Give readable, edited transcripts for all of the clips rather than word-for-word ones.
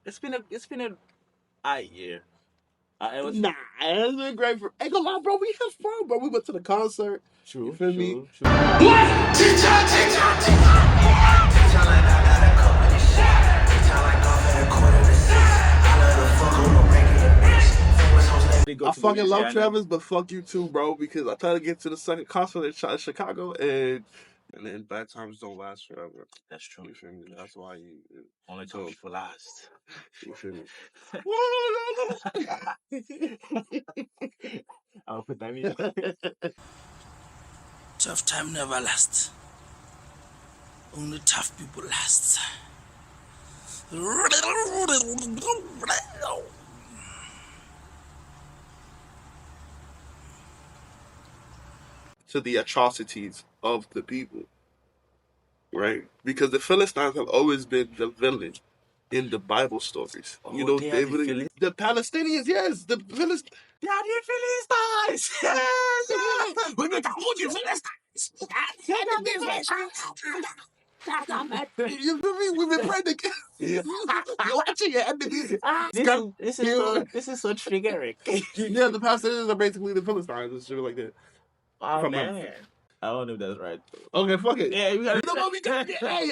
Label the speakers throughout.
Speaker 1: It's been a alright year. It was
Speaker 2: Nah, it's been great for. Ain't gonna lie, bro. We had fun, bro. We went to the concert.
Speaker 1: true,
Speaker 2: You feel me?
Speaker 1: true.
Speaker 2: I fucking love Travis, but fuck you too, bro. Because I tried to get to the second concert in Chicago, and then bad times don't last forever.
Speaker 1: That's true.
Speaker 2: You feel me? That's why you
Speaker 1: Only two people last.
Speaker 2: You feel me?
Speaker 1: I'll put that music.
Speaker 3: Tough time never lasts. Only tough people last.
Speaker 2: To the atrocities of the people, right? Because the Philistines have always been the villain in the Bible stories. You know,
Speaker 1: They are the Phillies.
Speaker 2: the Palestinians, yes, the Philistines.
Speaker 1: They are the Phillies. Yes. We make a whole new Philistines.
Speaker 2: You feel me? We've been praying to you're watching your enemies.
Speaker 1: This is so triggering.
Speaker 2: Yeah, the Palestinians are basically the Philistines and shit like that.
Speaker 1: Oh man. I don't know if that's right.
Speaker 2: Okay, fuck it.
Speaker 1: Yeah, we gotta.
Speaker 2: You know what we got? Hey,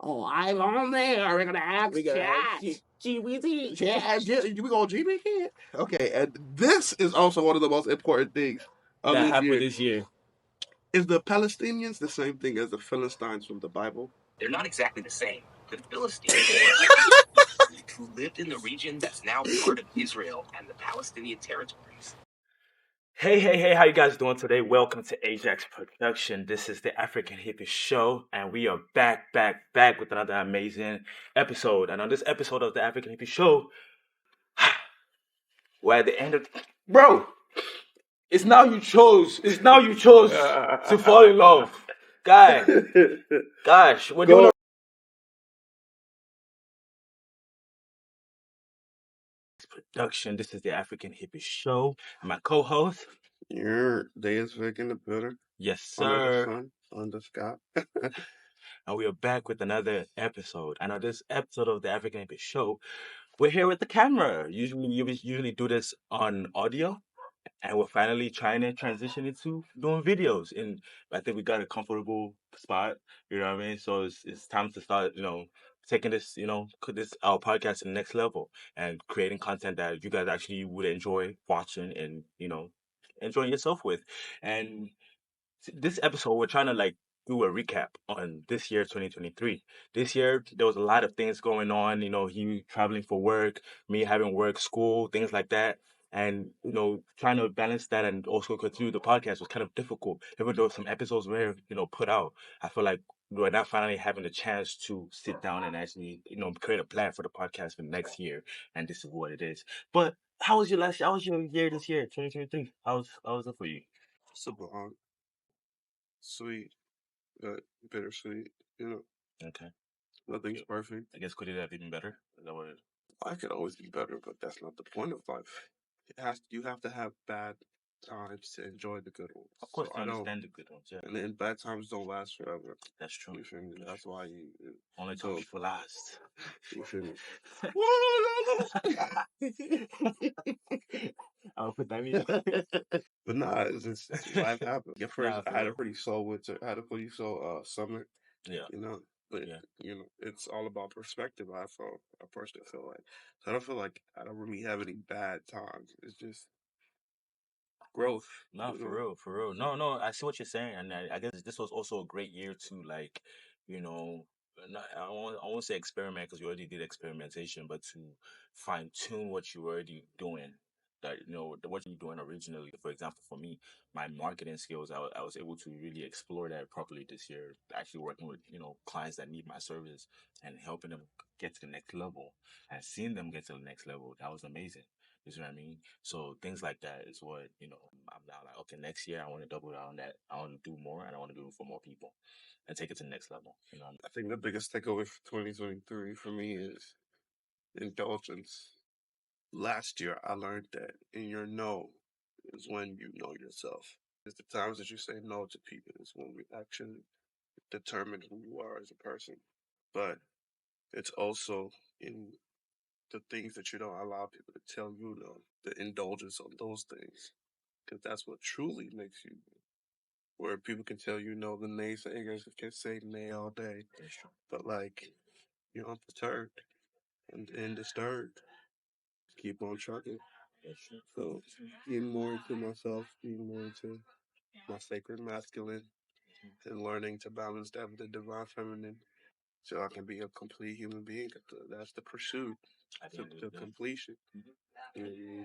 Speaker 2: live on there. We're gonna have chat.
Speaker 1: GBT.
Speaker 2: Yeah, we gonna GB kid. Okay, and this is also one of the most important things of
Speaker 1: That
Speaker 2: this
Speaker 1: happened
Speaker 2: year.
Speaker 1: this year.
Speaker 2: Is the Palestinians the same thing as the Philistines from the Bible?
Speaker 4: They're not exactly the same. The Philistines who lived in the region that's now part of Israel and the Palestinian territories.
Speaker 1: Hey, how you guys doing today? Welcome to Ajax Production. This is the African Hippie Show, and we are back with another amazing episode. And on this episode of the African Hippie Show, we're at the end of... Bro, it's now you chose to fall in love. Gosh, we're doing production. This is the African Hippie Show. My co-host.
Speaker 2: Your day is Vic in the building.
Speaker 1: Yes,
Speaker 2: Under the
Speaker 1: sir.
Speaker 2: sun, under the sky.
Speaker 1: And we are back with another episode. And on this episode of the African Hippie Show, we're here with the camera. Usually, we usually do this on audio, and we're finally trying to transition into doing videos. And I think we got a comfortable spot. You know what I mean? So it's time to start, taking this, our podcast to the next level and creating content that you guys actually would enjoy watching and enjoying yourself with. And this episode, we're trying to do a recap on this year, 2023. This year, there was a lot of things going on. He traveling for work, me having work, school, things like that. And trying to balance that and also continue the podcast was kind of difficult. Even though some episodes were put out, I feel like we're not finally having a chance to sit down and actually create a plan for the podcast for next year. And this is what it is. But how was your year this year, 2023? How was it for you?
Speaker 2: Super hard, sweet, but bittersweet. You know,
Speaker 1: Okay.
Speaker 2: nothing's perfect.
Speaker 1: I guess could it have been better? Is that what it is?
Speaker 2: Life could always be better, but that's not the point of life. You have to have bad times to enjoy the good ones.
Speaker 1: Of course,
Speaker 2: So
Speaker 1: I
Speaker 2: I know,
Speaker 1: understand the good ones. Yeah,
Speaker 2: and then bad times don't last forever.
Speaker 1: that's true.
Speaker 2: You feel me? That's why
Speaker 1: Only two
Speaker 2: so
Speaker 1: people last.
Speaker 2: you feel me?
Speaker 1: I'll put that music.
Speaker 2: But nah, it's just life happens. At first,
Speaker 1: Nah,
Speaker 2: I had a
Speaker 1: for
Speaker 2: pretty slow winter. I had a pretty slow summer.
Speaker 1: yeah,
Speaker 2: You know, but
Speaker 1: yeah.
Speaker 2: it's all about perspective. I personally feel like. So I don't feel like I don't really have any bad times. It's just growth.
Speaker 1: No,
Speaker 2: You
Speaker 1: for
Speaker 2: know,
Speaker 1: real, for real. No. I see what you're saying, and I guess this was also a great year to you know, I won't say experiment because you already did experimentation, but to fine tune what you were already doing. That what you're doing originally. For example, for me, my marketing skills, I was able to really explore that properly this year. Actually working with clients that need my service and helping them get to the next level and seeing them get to the next level. That was amazing. You see what I mean? So things like that is what, I'm now like, okay, next year I want to double down on that. I want to do more and I want to do it for more people and take it to the next level.
Speaker 2: I think the biggest takeaway for 2023 for me is indulgence. Last year, I learned that in your no is when you know yourself. It's the times that you say no to people is when we actually determine who you are as a person. But it's also in the things that you don't allow people to tell you, though, the indulgence on those things, because that's what truly makes you. Where people can tell you no, the naysayers can say nay all day,
Speaker 1: That's true.
Speaker 2: but like you're unperturbed and disturbed. Keep on trucking.
Speaker 1: That's true.
Speaker 2: So being more into myself, being more into my sacred masculine, and learning to balance that with the divine feminine, so I can be a complete human being. That's the pursuit
Speaker 1: At the
Speaker 2: to,
Speaker 1: end of
Speaker 2: to
Speaker 1: the day.
Speaker 2: completion.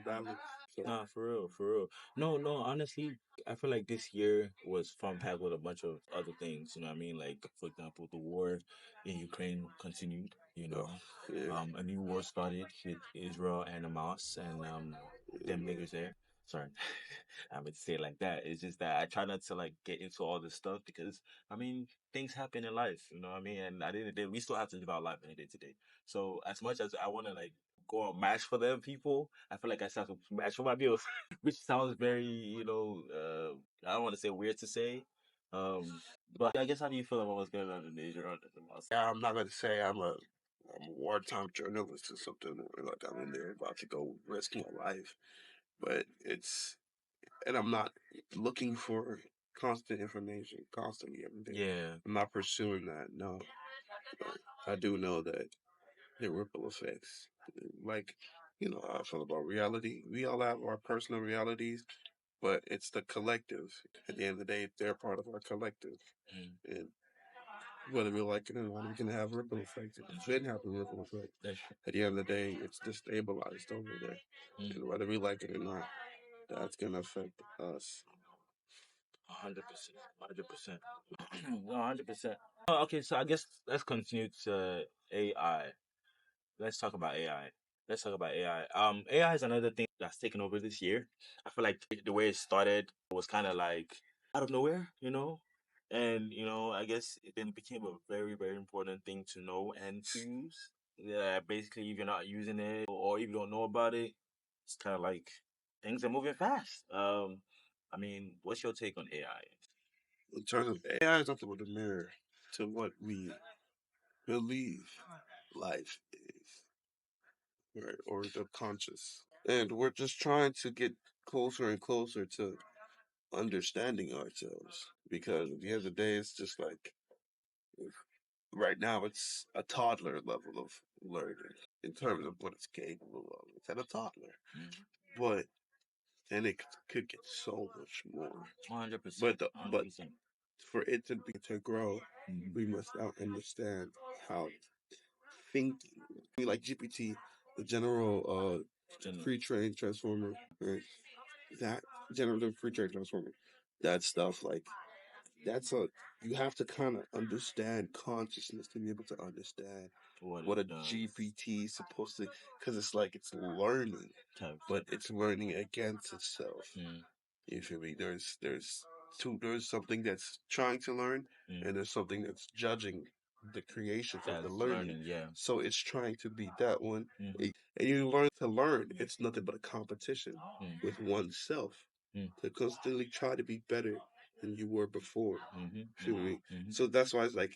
Speaker 2: Balance. So
Speaker 1: Nah, for real, for real. No, no, honestly, I feel like this year was fun packed with a bunch of other things, you know what I mean? Like, for example, the war in Ukraine continued, you
Speaker 2: oh,
Speaker 1: know.
Speaker 2: yeah,
Speaker 1: A new war started with Israel and Hamas and
Speaker 2: yeah,
Speaker 1: them
Speaker 2: man.
Speaker 1: niggas there. Sorry, I would say it like that. It's just that I try not to like get into all this stuff because I mean things happen in life, you know what I mean? And at the end of the day, we still have to live our life in the day to day. So as much as I wanna like go and match for them people, I feel like I still have to match for my bills. Which sounds very, I don't want to say weird to say. But I guess how do you feel about what's going on in Israel and Hamas?
Speaker 2: Yeah, I'm not gonna say I'm a wartime journalist or something, or like I'm in there about to go risk my life, but and I'm not looking for constant information constantly every day.
Speaker 1: Yeah,
Speaker 2: I'm not pursuing that. No, but I do know that the ripple effects, like how I feel about reality. We all have our personal realities, but it's the collective. At the end of the day, they're part of our collective,
Speaker 1: mm,
Speaker 2: and whether we like it or not, we can have ripple effects. It should happen ripple effects.
Speaker 1: that's true.
Speaker 2: At the end of the day, it's destabilized over there,
Speaker 1: Mm,
Speaker 2: and whether we like it or not, that's gonna affect us.
Speaker 1: 100%, 100%, 100%. Okay, so I guess let's continue to AI. Let's talk about AI. Let's talk about AI. AI is another thing that's taken over this year. I feel like the way it started was kind of like out of nowhere, you know? And, I guess it then became a very, very important thing to know and to use. Yeah, basically, if you're not using it or if you don't know about it, it's kind of like things are moving fast. I mean, what's your take on AI?
Speaker 2: In terms of AI, is nothing but a mirror to what we believe life is, right? Or the conscious, and we're just trying to get closer and closer to understanding ourselves. Because at the end of the day, it's just like right now, it's a toddler level of learning in terms of what it's capable of. It's at a toddler,
Speaker 1: Mm,
Speaker 2: but and it could get so much more.
Speaker 1: 100%.
Speaker 2: But
Speaker 1: 100%.
Speaker 2: for it to grow,
Speaker 1: Mm-hmm.
Speaker 2: we must now understand how thinking. Like GPT, the general pre-trained transformer, right? That generative pre-trained transformer, that stuff like that's a you have to kind of understand consciousness to be able to understand
Speaker 1: What
Speaker 2: what
Speaker 1: it
Speaker 2: a
Speaker 1: does.
Speaker 2: GPT is supposed to, because it's like it's learning,
Speaker 1: Type
Speaker 2: but
Speaker 1: thing.
Speaker 2: it's learning against itself.
Speaker 1: Mm,
Speaker 2: You feel me? There's something that's trying to learn,
Speaker 1: mm.
Speaker 2: and there's something that's judging the creations of the
Speaker 1: That's
Speaker 2: learning.
Speaker 1: learning, yeah.
Speaker 2: So it's trying to be that one,
Speaker 1: Mm-hmm.
Speaker 2: and you learn to learn. It's nothing but a competition
Speaker 1: Mm,
Speaker 2: with oneself
Speaker 1: mm,
Speaker 2: to constantly try to be better than you were before.
Speaker 1: mm-hmm,
Speaker 2: Feel me?
Speaker 1: mm-hmm, mm-hmm,
Speaker 2: So that's why it's like,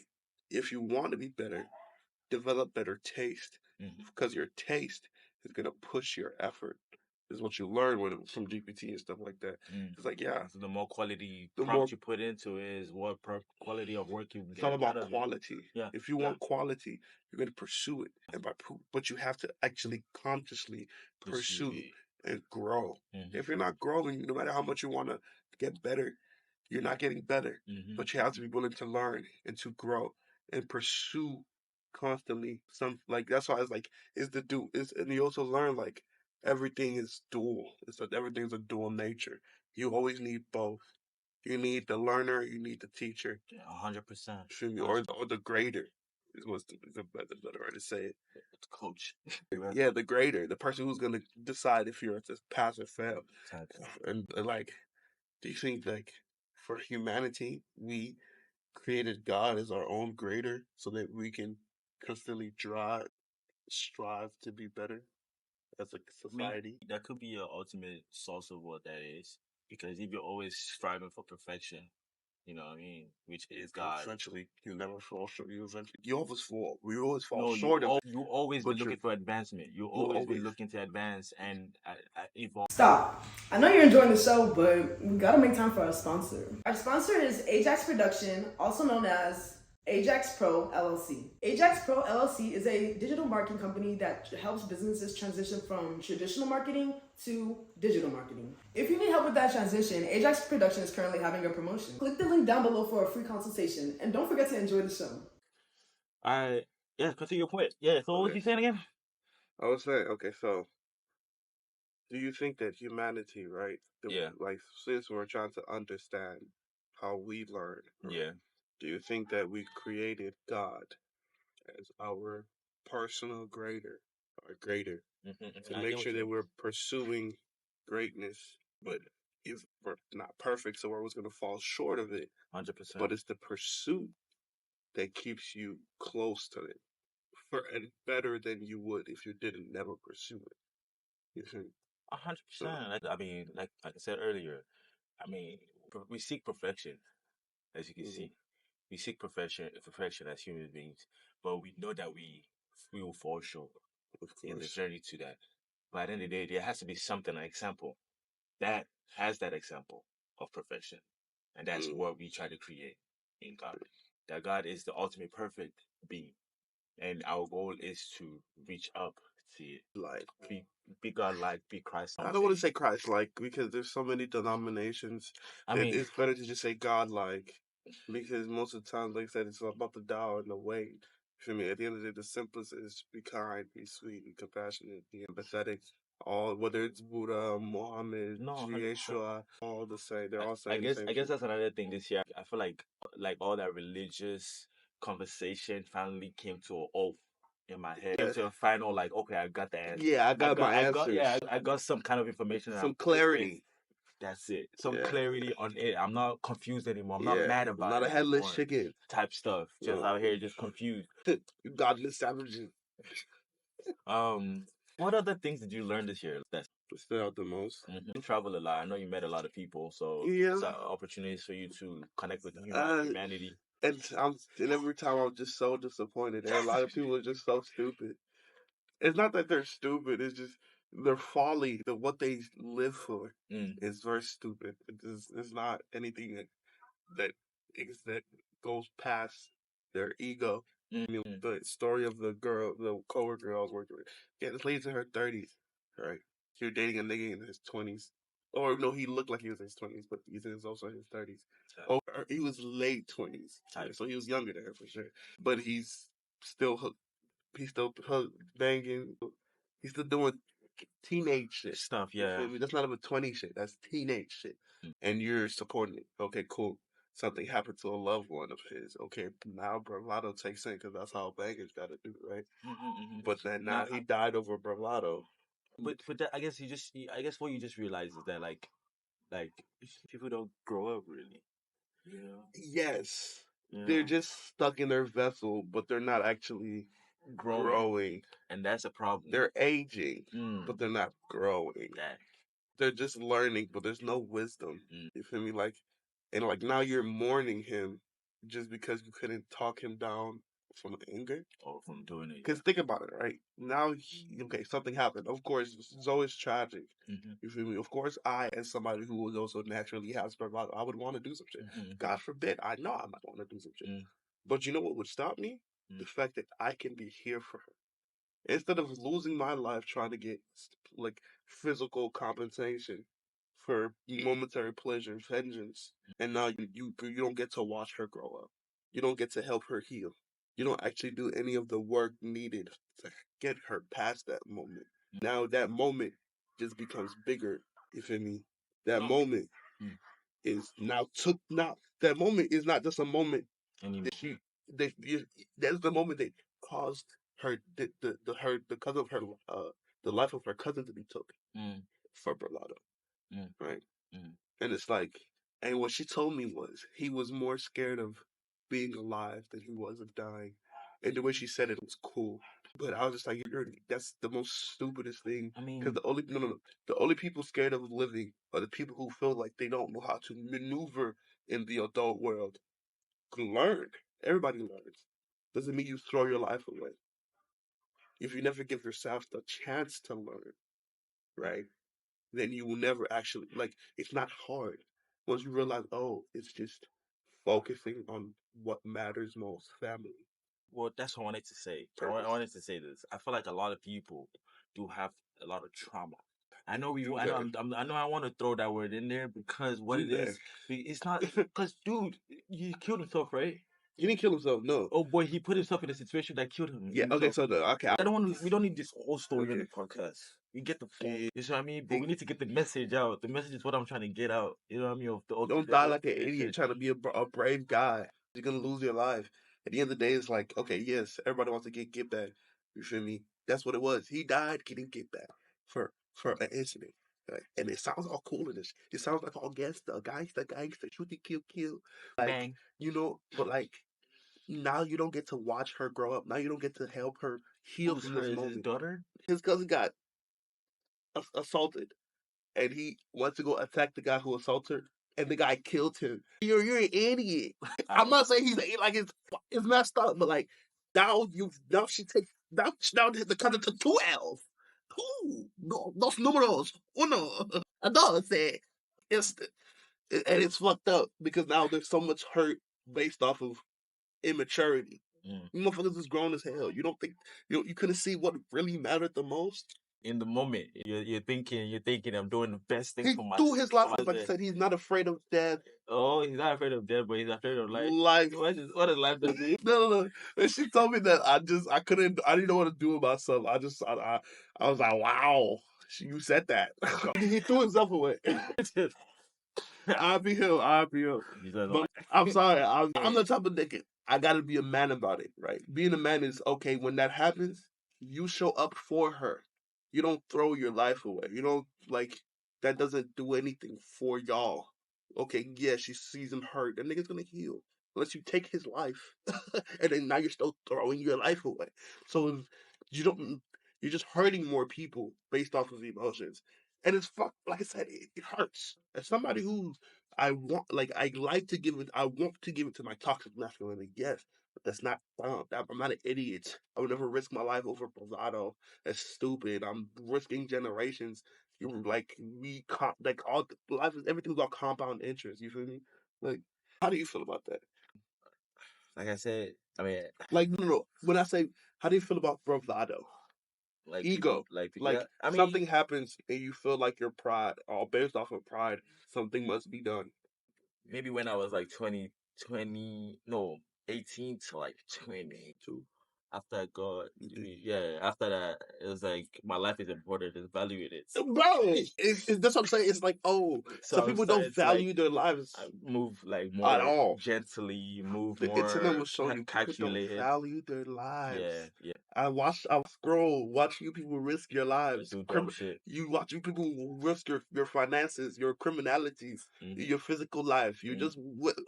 Speaker 2: if you want to be better, develop better taste,
Speaker 1: mm-hmm.
Speaker 2: because your taste is gonna push your effort. Is what you learn from GPT and stuff like that.
Speaker 1: Mm.
Speaker 2: It's like, yeah,
Speaker 1: So the more quality
Speaker 2: the more
Speaker 1: prompt you put into it is what quality of work you
Speaker 2: it's all
Speaker 1: get out
Speaker 2: about
Speaker 1: of it.
Speaker 2: quality.
Speaker 1: Yeah,
Speaker 2: If you
Speaker 1: yeah.
Speaker 2: want quality, you're gonna pursue it, but you have to actually consciously
Speaker 1: Pursue
Speaker 2: pursue
Speaker 1: it.
Speaker 2: and grow.
Speaker 1: Mm-hmm,
Speaker 2: If you're not growing, no matter how much you want to get better, you're not getting better.
Speaker 1: mm-hmm,
Speaker 2: But you have to be willing to learn and to grow and pursue constantly. Some like that's why it's like is the do is and you also learn like everything is dual. It's like everything's a dual nature. You always need both. You need the learner, you need the teacher,
Speaker 1: 100%.
Speaker 2: feel me? Or the grader is a better way to say it.
Speaker 1: It's coach.
Speaker 2: Yeah, the grader, the person who's gonna decide if you're to pass or fail.
Speaker 1: Type thing.
Speaker 2: And like, do you think like for humanity we created God as our own grader so that we can constantly strive to be better as a
Speaker 1: I mean,
Speaker 2: society?
Speaker 1: that could be your ultimate source of what that is. Because if you're always striving for perfection, You know what I mean? Which is God.
Speaker 2: Eventually, you never fall short. You always fall. We always fall
Speaker 1: No,
Speaker 2: short of it.
Speaker 1: you always been
Speaker 2: But
Speaker 1: looking for advancement. You
Speaker 2: you
Speaker 1: always been
Speaker 2: always
Speaker 1: looking to advance and evolve.
Speaker 5: Stop. I know you're enjoying the show, but we gotta make time for our sponsor. Our sponsor is Ajax Production, also known as Ajax Pro LLC. Ajax Pro LLC is a digital marketing company that helps businesses transition from traditional marketing to digital marketing. If you need help with that transition, Ajax Production is currently having a promotion. Click the link down below for a free consultation, and don't forget to enjoy the show.
Speaker 1: Yeah, continue your point. Yeah, so what was
Speaker 2: Okay.
Speaker 1: you saying again?
Speaker 2: I was saying, okay, so do you think that humanity, right?
Speaker 1: Yeah.
Speaker 2: Like, since we're trying to understand how we learn, right,
Speaker 1: Yeah.
Speaker 2: do you think that we created God as our personal greater, to
Speaker 1: I
Speaker 2: make
Speaker 1: get what
Speaker 2: sure
Speaker 1: you
Speaker 2: that
Speaker 1: mean.
Speaker 2: we're pursuing greatness, but if we're not perfect, so we're always going to fall short of it.
Speaker 1: 100%.
Speaker 2: But it's the pursuit that keeps you close to it, and better than you would if you didn't never pursue it. You see?
Speaker 1: 100%. I mean, like I said earlier, I mean, we seek perfection, as you can
Speaker 2: Mhm.
Speaker 1: see. We seek perfection as human beings, but we know that we will fall short
Speaker 2: Of
Speaker 1: in the
Speaker 2: course.
Speaker 1: journey to that. But at the end of the day, there has to be something, an example that has that example of perfection, and that's
Speaker 2: Mm.
Speaker 1: what we try to create in God. That God is the ultimate perfect being, and our goal is to reach up to it,
Speaker 2: Like,
Speaker 1: be God-like, be Christ.
Speaker 2: I don't want to say Christ like because there's so many denominations
Speaker 1: I
Speaker 2: that
Speaker 1: mean,
Speaker 2: it's better to just say God like, because most of the time, like I said, it's all about the Tao and the way. For me, at the end of the day, the simplest is be kind, be sweet, be compassionate, be empathetic. All, whether it's Buddha, Muhammad,
Speaker 1: no, 100%.
Speaker 2: Yeshua, all the same. They're all
Speaker 1: I
Speaker 2: saying the
Speaker 1: guess
Speaker 2: same
Speaker 1: I guess
Speaker 2: shit.
Speaker 1: that's another thing this year. I feel like all that religious conversation finally came to a halt in my head. Came
Speaker 2: Yeah,
Speaker 1: to a final like, okay, I got the answer.
Speaker 2: yeah, I got my answers.
Speaker 1: I got some kind of information. And
Speaker 2: Some
Speaker 1: okay,
Speaker 2: clarity.
Speaker 1: that's it. Some
Speaker 2: Yeah,
Speaker 1: clarity on it. I'm not confused anymore. I'm not
Speaker 2: yeah.
Speaker 1: mad
Speaker 2: I'm
Speaker 1: about
Speaker 2: not a
Speaker 1: it
Speaker 2: headless
Speaker 1: anymore.
Speaker 2: chicken.
Speaker 1: Type stuff. Just
Speaker 2: No.
Speaker 1: out here, just confused.
Speaker 2: You godless savages.
Speaker 1: What other things did you learn this year? That
Speaker 2: Stood out the most.
Speaker 1: you travel a lot. I know you met a lot of people, so
Speaker 2: Yeah.
Speaker 1: it's opportunities for you to connect with
Speaker 2: Uh,
Speaker 1: humanity.
Speaker 2: and every time I'm just so disappointed. And a lot of people are just so stupid. It's not that they're stupid. It's just their folly, the what they live for,
Speaker 1: Mm.
Speaker 2: is very stupid. It's not anything that that goes past their ego. I mean,
Speaker 1: Mm.
Speaker 2: the story of the coworker I was working with. Yeah, this lady's in her 30s, right? She was dating a nigga in his 20s. Or no, he looked like he was in his 20s, but he's also in his 30s. Oh, he was late 20s, right? So he was younger than her for sure. But still hooked. He's still banging. He's still doing teenage shit.
Speaker 1: Stuff,
Speaker 2: You
Speaker 1: yeah.
Speaker 2: feel me? That's not even 20 shit. That's teenage shit. And you're supporting it. Okay, cool. Something happened to a loved one of his. Okay, now bravado takes in because that's how bangers got to do, right? But then now he died over bravado.
Speaker 1: But that, I guess I guess what you just realize is that like people don't grow up really.
Speaker 2: Yes,
Speaker 1: You
Speaker 2: they're
Speaker 1: know,
Speaker 2: just stuck in their vessel, but they're not actually growing.
Speaker 1: and that's a problem.
Speaker 2: They're aging,
Speaker 1: Mm.
Speaker 2: but they're not growing.
Speaker 1: That.
Speaker 2: They're just learning, but there's no wisdom. You feel me? Like, and like now you're mourning him just because you couldn't talk him down from anger.
Speaker 1: Or from doing it.
Speaker 2: Because think about it, right? Now, okay, something happened. Of course, it's always tragic. You feel me? Of course, I, as somebody who would also naturally have bravado, I would want to do some shit. God forbid, I know I might want to do some shit. But you know what would stop me? The fact that I can be here for her. Instead of losing my life trying to get like physical compensation for momentary pleasure, vengeance, and now you don't get to watch her grow up. You don't get to help her heal. You don't actually do any of the work needed to get her past that moment. Now that moment just becomes bigger. You feel me? That moment is now that moment is not just a moment that she that you, that's the moment that caused her the cousin of her the life of her cousin to be took for bravado, right? And it's like, and what she told me was he was more scared of being alive than he was of dying, and the way she said it was cool. But I was just like, that's the most stupidest thing.
Speaker 1: I mean,
Speaker 2: Because the only no, no, no, the only people scared of living are the people who feel like they don't know how to maneuver in the adult world. Learn. Everybody learns. Doesn't mean you throw your life away. If you never give yourself the chance to learn, right, then you will never actually, like, it's not hard. Once you realize, oh, it's just focusing on what matters most, family.
Speaker 1: Well, that's what I wanted to say. I
Speaker 2: Purpose.
Speaker 1: wanted to say this. I feel like a lot of people do have a lot of trauma. I know we.
Speaker 2: Do
Speaker 1: I know.
Speaker 2: they?
Speaker 1: I know. I want to throw that word in there because what
Speaker 2: Do
Speaker 1: it
Speaker 2: they?
Speaker 1: is, it's not. Because dude, he killed himself, right?
Speaker 2: He didn't kill himself, no.
Speaker 1: Oh boy, he put himself in a situation that killed him.
Speaker 2: Yeah, okay, so okay.
Speaker 1: I don't want to. We don't need this whole story on
Speaker 2: Okay.
Speaker 1: the podcast. We get the full.
Speaker 2: Yeah.
Speaker 1: You know what I mean? But we need to get the message out. The message is what I'm trying to get out. You know what I mean?
Speaker 2: Don't die like an idiot trying to be a brave guy. You're gonna lose your life. At the end of the day, it's like, okay, yes, everybody wants to get back. You feel me? That's what it was. He died getting get back for an incident. Right? And it sounds all cool in this. It sounds like all gangster, gangster, shoot, kill. Like,
Speaker 1: Bang.
Speaker 2: you know, but like now you don't get to watch her grow up. Now you don't get to help her heal
Speaker 1: Who's
Speaker 2: from
Speaker 1: her?
Speaker 2: this
Speaker 1: Is his
Speaker 2: moment.
Speaker 1: daughter?
Speaker 2: His cousin got assaulted, and he went to go attack the guy who assaulted her, and the guy killed him. You're an idiot. I'm not saying he's like it's messed up, but like now she takes now the cousin to 12. Two, no, dos números, uno, dos. It's and it's fucked up because now there's so much hurt based off of immaturity. You motherfuckers is grown as hell. You don't think you couldn't see what really mattered the most?
Speaker 1: In the moment, you're thinking I'm doing the best thing
Speaker 2: He
Speaker 1: for my.
Speaker 2: threw his life,
Speaker 1: for my
Speaker 2: like I said, he's not afraid of death.
Speaker 1: Oh, he's not afraid of death, but he's afraid of life.
Speaker 2: Life.
Speaker 1: What is life does he?
Speaker 2: No. And she told me that I didn't know what to do with myself. I was like, wow, you said that. He threw himself away. I'll be him. But I'm sorry. I'm the type of nigga. I gotta be a man about it, right? Being a man is okay. When that happens, you show up for her. You don't throw your life away. You don't like that doesn't do anything for y'all. Okay, yeah, she sees him hurt. That nigga's gonna heal. Unless you take his life. And then now you're still throwing your life away. So you don't you're just hurting more people based off of emotions. And it's fuck like I said, it hurts. As somebody who's I like to give it. I want to give it to my toxic masculinity. Yes, but that's not dumb. I'm not an idiot. I would never risk my life over bravado. That's stupid. I'm risking generations. You like like all life is everything's all compound interest. You feel me? Like, how do you feel about that?
Speaker 1: Like I said, I mean,
Speaker 2: Like no. When I say, how do you feel about bravado?
Speaker 1: like
Speaker 2: Ego.
Speaker 1: people,
Speaker 2: Like
Speaker 1: I mean,
Speaker 2: something happens and you feel like your pride, all based off of pride, something must be done.
Speaker 1: maybe when I was like 20, no, 18 to like 22. After I got, yeah, after that, it was like my life is important. It's valued.
Speaker 2: Bro, that's what I'm saying. It's like, oh,
Speaker 1: So
Speaker 2: some
Speaker 1: I'm
Speaker 2: people
Speaker 1: starting
Speaker 2: don't
Speaker 1: to like
Speaker 2: value their lives
Speaker 1: move like
Speaker 2: at
Speaker 1: more
Speaker 2: all.
Speaker 1: gently, move
Speaker 2: The internet
Speaker 1: more
Speaker 2: will show you people don't
Speaker 1: calculated.
Speaker 2: value their lives.
Speaker 1: Yeah.
Speaker 2: I scroll, watch you people risk your lives.
Speaker 1: Do dumb shit.
Speaker 2: You watch you people risk your finances, your criminalities, your physical life. You just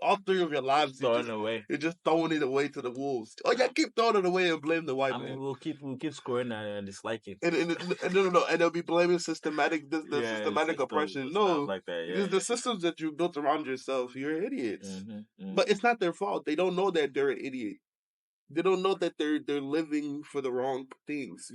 Speaker 2: all three of your lives.
Speaker 1: Throwing away.
Speaker 2: You're just throwing it away to the wolves. Oh yeah, keep throwing it away and blame the white
Speaker 1: I
Speaker 2: man.
Speaker 1: mean, we'll keep scoring and disliking.
Speaker 2: And no, and they'll be blaming systematic systematic oppression. No,
Speaker 1: like that.
Speaker 2: because the systems that you built around yourself, you're idiots.
Speaker 1: Mm-hmm.
Speaker 2: But it's not their fault. They don't know that they're an idiot. They don't know that they're living for the wrong things.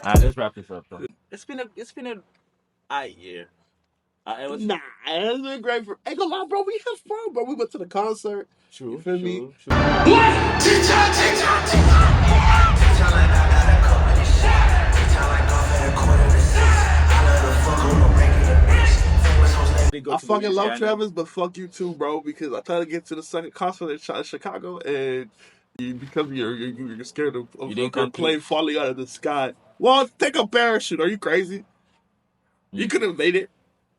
Speaker 1: Let's wrap this up though. It's been a year.
Speaker 2: Nah, it's been great for. Ain't gonna lie, bro. We had fun, bro. We went to the concert.
Speaker 1: True.
Speaker 2: You feel me? I fucking love Travis, but fuck you too, bro. Because I tried to get to the second concert in Chicago, and because you're scared of a plane falling out of the sky. Well, take a parachute. Are you crazy? You could have made it.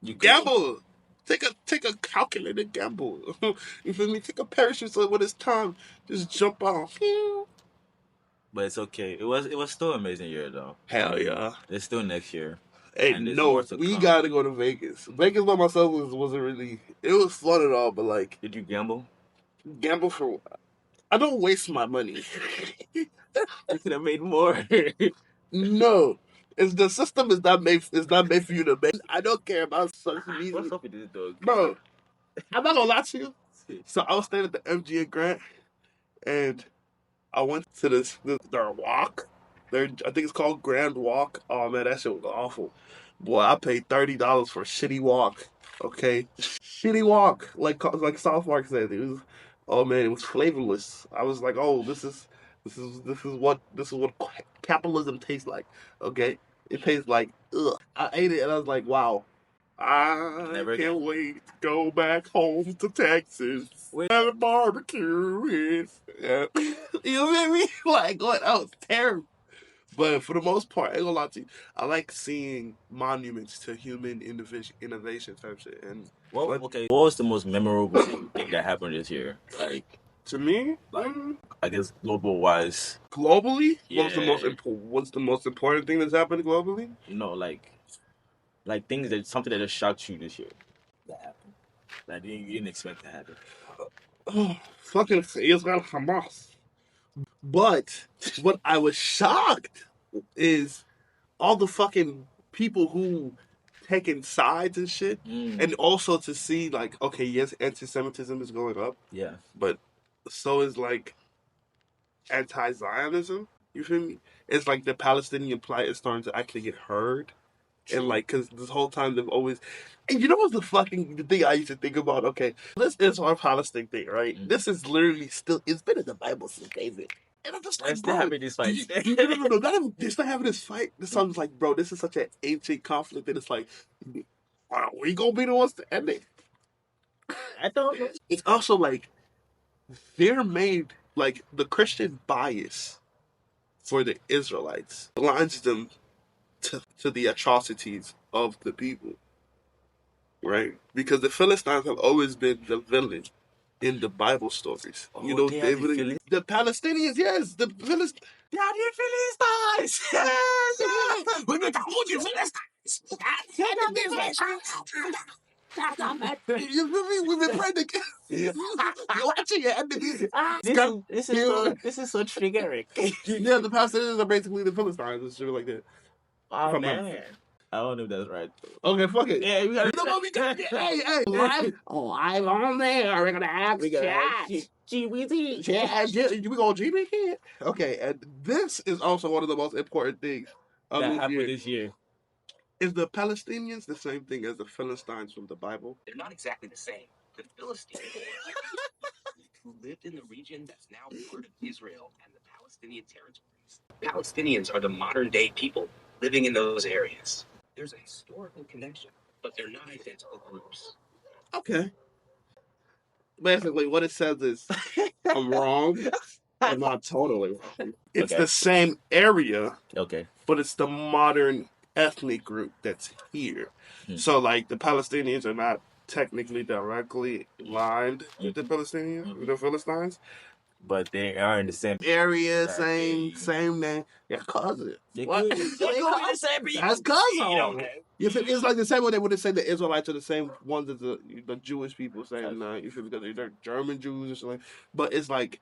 Speaker 1: You could.
Speaker 2: Gamble. Take a calculated gamble. You feel me? Take a parachute so when it's time, just jump off.
Speaker 1: But it's okay. It was still an amazing year though.
Speaker 2: Hell yeah.
Speaker 1: It's still next year.
Speaker 2: Hey,
Speaker 1: And there's more
Speaker 2: no,
Speaker 1: to
Speaker 2: we
Speaker 1: come.
Speaker 2: gotta go to Vegas. Vegas by myself wasn't really. It was fun and all, but like
Speaker 1: Did you gamble?
Speaker 2: gamble for. I don't waste my money.
Speaker 1: You could have made more.
Speaker 2: No, it's the system is not made for you to make. I don't care about such
Speaker 1: What's
Speaker 2: music,
Speaker 1: up with this dog?
Speaker 2: bro. I'm not gonna lie to you. So I was staying at the MGA Grant, and I went to their walk. I think it's called Grand Walk. Oh man, that shit was awful. Boy, I paid $30 for a shitty walk. Okay, shitty walk. Like South Park said, it was. Oh man, it was flavorless. I was like, oh, this is what capitalism tastes like. Okay, it tastes like ugh. I ate it and I was like, wow. I
Speaker 1: Never
Speaker 2: can't
Speaker 1: again.
Speaker 2: wait to go back home to Texas.
Speaker 1: Wait.
Speaker 2: Have a barbecue. Yeah. You know what I mean? Like, what? That was terrible. But for the most part, I ain't gonna lie to you. I like seeing monuments to human innovation type shit. And
Speaker 1: Well,
Speaker 2: like,
Speaker 1: okay. What was the most memorable thing that happened this year? Like,
Speaker 2: to me,
Speaker 1: I guess global wise.
Speaker 2: globally,
Speaker 1: Yeah.
Speaker 2: what's the most important thing that's happened globally?
Speaker 1: Like things that something that just shocked you this year that happened that you didn't expect to happen.
Speaker 2: Oh, fucking Israel Hamas. But what I was shocked is all the fucking people who taking sides and shit, and also to see like, okay, yes, anti-Semitism is going up,
Speaker 1: Yeah.
Speaker 2: but so is like anti-Zionism. You feel me? It's like the Palestinian plight is starting to actually get heard, and like, cause this whole time they've always, and you know what's the thing I used to think about? Okay, this is our Palestine thing, right? This is literally still, it's been in the Bible since David. And I'm just
Speaker 1: I
Speaker 2: like,
Speaker 1: still
Speaker 2: bro,
Speaker 1: having this fight.
Speaker 2: no, not even, they're still having this fight. This sounds like, bro, this is such an ancient conflict that it's like, wow, we gonna be the ones to end it.
Speaker 1: I don't know.
Speaker 2: It's also like, they're made, like, the Christian bias for the Israelites blinds them to the atrocities of the people, right? Because the Philistines have always been the villain in the Bible stories.
Speaker 1: Oh, they are the Philistines.
Speaker 2: The Palestinians, yes, the Philistines.
Speaker 1: They are the Philistines. Yes.
Speaker 3: We make a put you Philistines.
Speaker 2: You feel me? We've been praying to you're watching your enemies.
Speaker 1: This is so triggering.
Speaker 2: Yeah, the Palestinians are basically the Philistines and shit like that.
Speaker 1: Oh
Speaker 2: From
Speaker 1: man. I don't know if that's right.
Speaker 2: Okay, fuck it.
Speaker 1: Yeah, we gotta.
Speaker 2: You know what we got? Hey, live on there. We're gonna ask
Speaker 1: We gotta
Speaker 2: chat.
Speaker 1: GBT.
Speaker 2: Yeah, we gonna GBT. Okay, and this is also one of the most important things of
Speaker 1: That
Speaker 2: this
Speaker 1: happened
Speaker 2: year.
Speaker 1: this year.
Speaker 2: Is the Palestinians the same thing as the Philistines from the Bible?
Speaker 4: They're not exactly the same. The Philistines who lived in the region that's now part of Israel and the Palestinian territories. Palestinians are the modern day people living in those areas. There's a historical connection, but they're not identical groups.
Speaker 2: Okay. Basically, what it says is, I'm wrong. I'm not totally wrong. It's
Speaker 1: Okay.
Speaker 2: the same area,
Speaker 1: Okay.
Speaker 2: but it's the modern ethnic group that's here. So, like, the Palestinians are not technically directly aligned with the Palestinians, with the Philistines.
Speaker 1: But they are in the same
Speaker 2: Area,
Speaker 1: Okay.
Speaker 2: same name. Yeah, cousin.
Speaker 1: They
Speaker 2: What?
Speaker 1: could be the same people.
Speaker 2: That's cousin.
Speaker 1: You don't know.
Speaker 2: You feel me? It's like the same way they would say the Israelites are the same ones as the Jewish people saying, you feel me? Because they're German Jews or something. But it's like,